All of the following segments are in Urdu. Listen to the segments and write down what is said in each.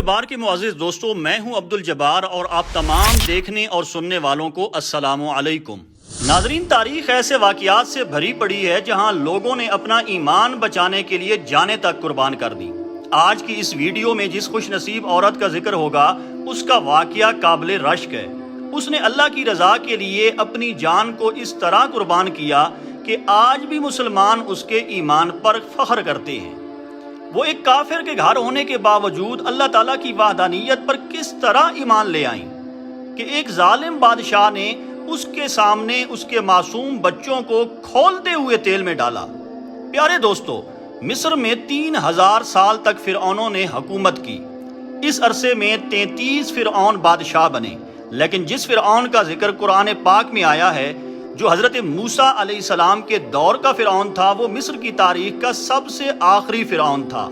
جبار کے معزز دوستو، میں ہوں عبد الجبار اور آپ تمام دیکھنے اور سننے والوں کو السلام علیکم۔ ناظرین، تاریخ ایسے واقعات سے بھری پڑی ہے جہاں لوگوں نے اپنا ایمان بچانے کے لیے جانیں تک قربان کر دی۔ آج کی اس ویڈیو میں جس خوش نصیب عورت کا ذکر ہوگا اس کا واقعہ قابل رشک ہے۔ اس نے اللہ کی رضا کے لیے اپنی جان کو اس طرح قربان کیا کہ آج بھی مسلمان اس کے ایمان پر فخر کرتے ہیں۔ وہ ایک کافر کے گھر ہونے کے باوجود اللہ تعالیٰ کی وحدانیت پر کس طرح ایمان لے آئیں کہ ایک ظالم بادشاہ نے اس کے سامنے اس کے معصوم بچوں کو کھولتے ہوئے تیل میں ڈالا۔ پیارے دوستو، مصر میں 3000 سال تک فرعونوں نے حکومت کی۔ اس عرصے میں 33 فرعون بادشاہ بنے، لیکن جس فرعون کا ذکر قرآن پاک میں آیا ہے، جو حضرت موسیٰ علیہ السلام کے دور کا فرعون تھا، وہ مصر کی تاریخ کا سب سے آخری فرعون تھا۔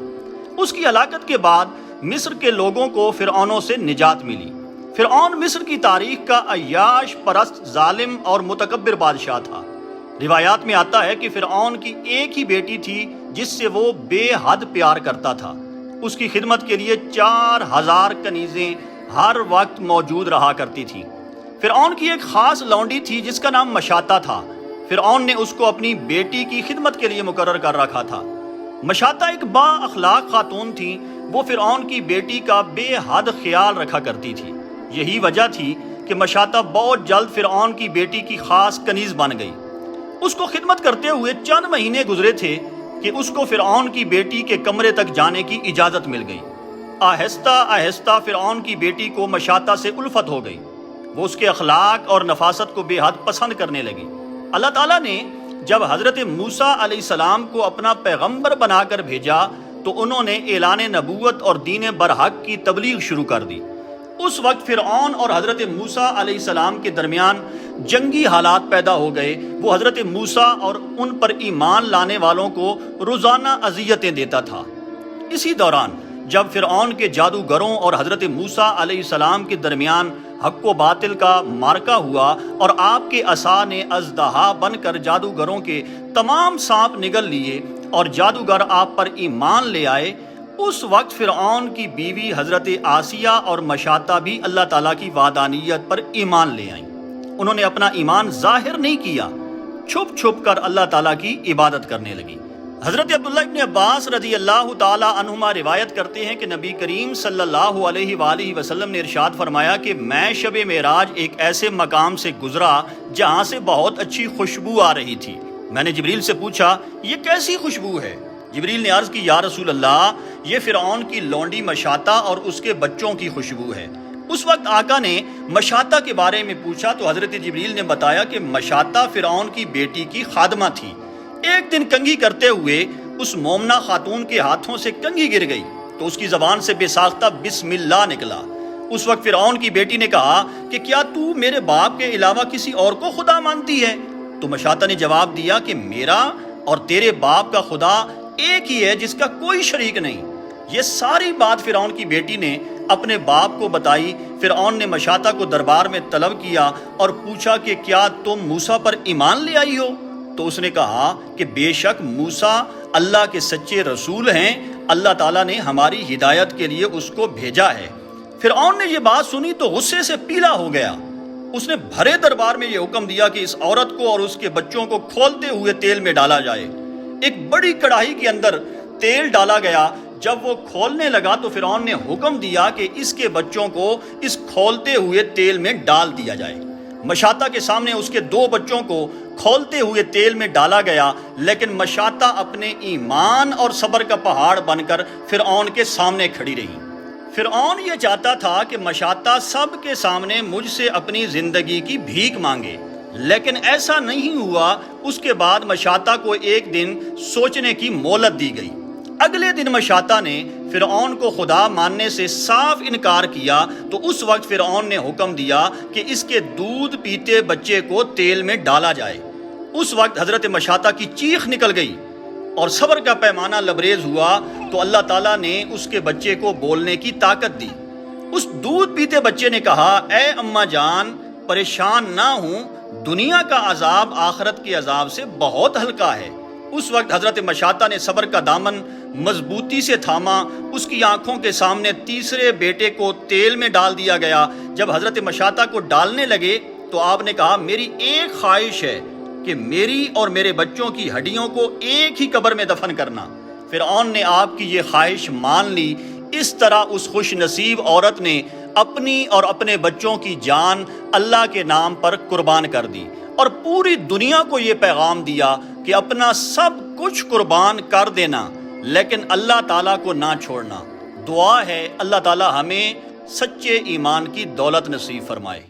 اس کی ہلاکت کے بعد مصر کے لوگوں کو فرعونوں سے نجات ملی۔ فرعون مصر کی تاریخ کا عیاش پرست، ظالم اور متکبر بادشاہ تھا۔ روایات میں آتا ہے کہ فرعون کی ایک ہی بیٹی تھی جس سے وہ بے حد پیار کرتا تھا۔ اس کی خدمت کے لیے 4000 کنیزیں ہر وقت موجود رہا کرتی تھیں۔ فرعون کی ایک خاص لونڈی تھی جس کا نام مشاطہ تھا۔ فرعون نے اس کو اپنی بیٹی کی خدمت کے لیے مقرر کر رکھا تھا۔ مشاطہ ایک با اخلاق خاتون تھی۔ وہ فرعون کی بیٹی کا بے حد خیال رکھا کرتی تھی۔ یہی وجہ تھی کہ مشاطہ بہت جلد فرعون کی بیٹی کی خاص کنیز بن گئی۔ اس کو خدمت کرتے ہوئے چند مہینے گزرے تھے کہ اس کو فرعون کی بیٹی کے کمرے تک جانے کی اجازت مل گئی۔ آہستہ آہستہ فرعون کی بیٹی کو مشاطہ سے الفت ہو گئی۔ وہ اس کے اخلاق اور نفاست کو بے حد پسند کرنے لگی۔ اللہ تعالیٰ نے جب حضرت موسیٰ علیہ السلام کو اپنا پیغمبر بنا کر بھیجا تو انہوں نے اعلان نبوت اور دین برحق کی تبلیغ شروع کر دی۔ اس وقت فرعون اور حضرت موسیٰ علیہ السلام کے درمیان جنگی حالات پیدا ہو گئے۔ وہ حضرت موسیٰ اور ان پر ایمان لانے والوں کو روزانہ اذیتیں دیتا تھا۔ اسی دوران جب فرعون کے جادوگروں اور حضرت موسیٰ علیہ السلام کے درمیان حق و باطل کا معرکہ ہوا اور آپ کے عصا نے اژدہا بن کر جادوگروں کے تمام سانپ نگل لیے اور جادوگر آپ پر ایمان لے آئے، اس وقت فرعون کی بیوی حضرت آسیہ اور مشاطہ بھی اللہ تعالیٰ کی وحدانیت پر ایمان لے آئیں۔ انہوں نے اپنا ایمان ظاہر نہیں کیا، چھپ چھپ کر اللہ تعالیٰ کی عبادت کرنے لگی۔ حضرت عبداللہ ابن عباس رضی اللہ تعالی عنہما روایت کرتے ہیں کہ نبی کریم صلی اللہ علیہ وآلہ وسلم نے ارشاد فرمایا کہ میں شب معراج ایک ایسے مقام سے گزرا جہاں سے بہت اچھی خوشبو آ رہی تھی۔ میں نے جبریل سے پوچھا، یہ کیسی خوشبو ہے؟ جبریل نے عرض کی، یا رسول اللہ، یہ فرعون کی لونڈی مشاطہ اور اس کے بچوں کی خوشبو ہے۔ اس وقت آقا نے مشاطہ کے بارے میں پوچھا تو حضرت جبریل نے بتایا کہ مشاطہ فرعون کی بیٹی کی خادمہ تھی۔ ایک دن کنگھی کرتے ہوئے اس مومنہ خاتون کے ہاتھوں سے کنگھی گر گئی تو اس کی زبان سے بے ساختہ بسم اللہ نکلا۔ اس وقت فرعون کی بیٹی نے کہا کہ کیا تو میرے باپ کے علاوہ کسی اور کو خدا مانتی ہے؟ تو مشاطہ نے جواب دیا کہ میرا اور تیرے باپ کا خدا ایک ہی ہے جس کا کوئی شریک نہیں۔ یہ ساری بات فرعون کی بیٹی نے اپنے باپ کو بتائی۔ فرعون نے مشاطہ کو دربار میں طلب کیا اور پوچھا کہ کیا تم موسیٰ پر ایمان لے آئی ہو؟ تو اس نے کہا کہ بے شک موسیٰ اللہ کے سچے رسول ہیں، اللہ تعالیٰ نے ہماری ہدایت کے لیے اس کو بھیجا ہے۔ فرعون نے یہ بات سنی تو غصے سے پیلا ہو گیا۔ اس نے بھرے دربار میں یہ حکم دیا کہ اس عورت کو اور اس کے بچوں کو کھولتے ہوئے تیل میں ڈالا جائے۔ ایک بڑی کڑاہی کے اندر تیل ڈالا گیا۔ جب وہ کھولنے لگا تو فرعون نے حکم دیا کہ اس کے بچوں کو اس کھولتے ہوئے تیل میں ڈال دیا جائے۔ مشاطہ کے سامنے اس کے 2 بچوں کو کھولتے ہوئے تیل میں ڈالا گیا، لیکن مشاطہ اپنے ایمان اور صبر کا پہاڑ بن کر فرعون کے سامنے کھڑی رہی۔ فرعون یہ چاہتا تھا کہ مشاطہ سب کے سامنے مجھ سے اپنی زندگی کی بھیک مانگے، لیکن ایسا نہیں ہوا۔ اس کے بعد مشاطہ کو ایک دن سوچنے کی مہلت دی گئی۔ اگلے دن مشاطہ نے فرعون کو خدا ماننے سے صاف انکار کیا تو اس وقت فرعون نے حکم دیا کہ اس کے دودھ پیتے بچے کو تیل میں ڈالا جائے۔ اس وقت حضرت مشاطہ کی چیخ نکل گئی اور صبر کا پیمانہ لبریز ہوا تو اللہ تعالیٰ نے اس کے بچے کو بولنے کی طاقت دی۔ اس دودھ پیتے بچے نے کہا، اے اماں جان، پریشان نہ ہوں، دنیا کا عذاب آخرت کے عذاب سے بہت ہلکا ہے۔ اس وقت حضرت مشاطہ نے صبر کا دامن مضبوطی سے تھاما. اس کی آنکھوں کے سامنے تیسرے بیٹے کو تیل میں ڈال دیا گیا. جب حضرت مشاطہ کو ڈالنے لگے تو آپ نے کہا میری ایک خواہش ہے کہ میری اور میرے بچوں کی ہڈیوں کو ایک ہی قبر میں دفن کرنا. فرعون نے آپ کی یہ خواہش مان لی. اس طرح اس خوش نصیب عورت نے اپنی اور اپنے بچوں کی جان اللہ کے نام پر قربان کر دی اور پوری دنیا کو یہ پیغام دیا کہ اپنا سب کچھ قربان کر دینا لیکن اللہ تعالیٰ کو نہ چھوڑنا. دعا ہے اللہ تعالیٰ ہمیں سچے ایمان کی دولت نصیب فرمائے.